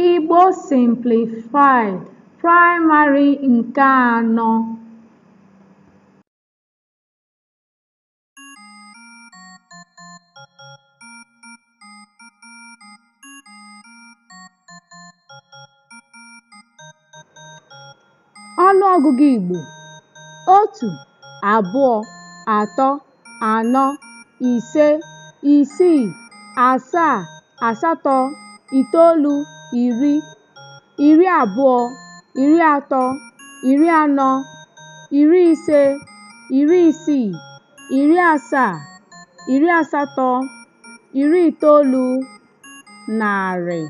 Igbo Simplified Praịmarị nke 4. Ọnụọgụgụ Igbo: 1, 2, 3, 4, 5, 6, 7, 8, 9, 10, 20, 30, 40, 50, 60, 70, 80, 90, narị,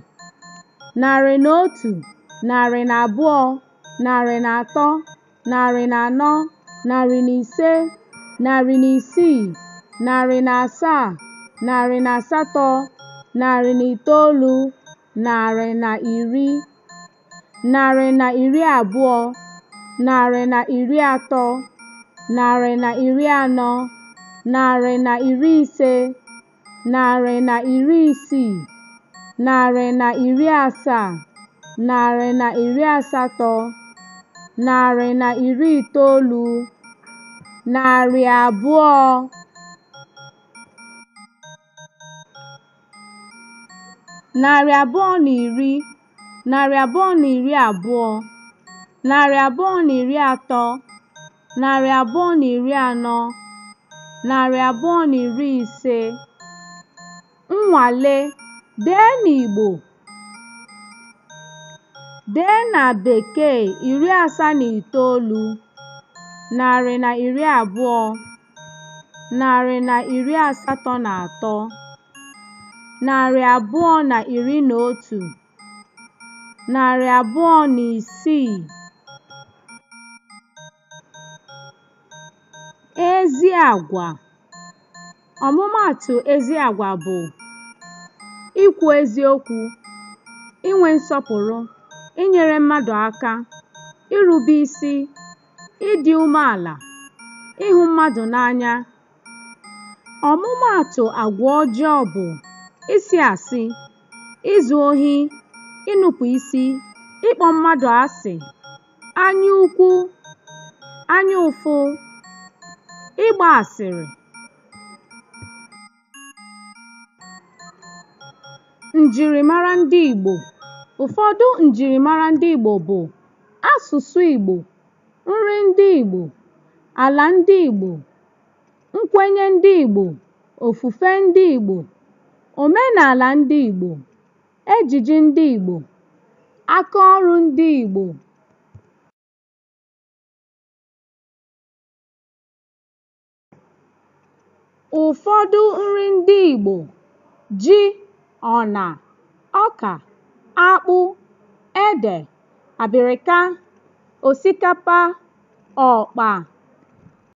narị na otu, narị na abụọ, narị na atọ, narị na anọ, narị na ise, narị na isii, narị na asaa, narị na asatọ, narị na itoolu, narị na iri, narị na iri abụọ, narị na iri atọ, narị na iri anọ, narị na iri ise, narị na iri isii, narị na iri asaa, narị na iri asatọ, narị na iri itoolu, narị abụọ, narị abụọ na iri, narị abụọ na iri abụọ, narị abụọ na iri atọ, narị abụọ na iri anọ, narị abụọ na iri ise. Nnwale: dee n'Igbo. Dee na Bekee 79, narị na iri abụọ, narị na iri asatọ na atọ, narị abụọ na iri na otu, narị abụọ na isii. Ezi àgwà. Ọmụmaatụ ezi àgwà bụ: ikwu eziokwu, inwe nsọpụrụ, inyere mmadụ aka, irube isi, ịdị umeala, ịhụ mmadụ n'anya. Ọmụmaatụ àgwà ọjọọ bụ: ịsị asị, izu ohi, ịnụpụ isi, ịkpọ mmadụ asị, anya ukwu, anya ụfụ, ịgba asịrị. Njirimara ndị Igbo. Ụfọdụ njirimara ndị Igbo bụ: asụsụ Igbo, nri ndị Igbo, ala ndị Igbo, nkwenye ndị Igbo, ofufe ndị Igbo, omenala ndị Igbo, ejiji ndị Igbo, akaọrụ ndị Igbo. Ụfọdụ nri ndị Igbo: ji, ọna, ọka, akpụ, ede, abịrịka, osikapa, ọkpa.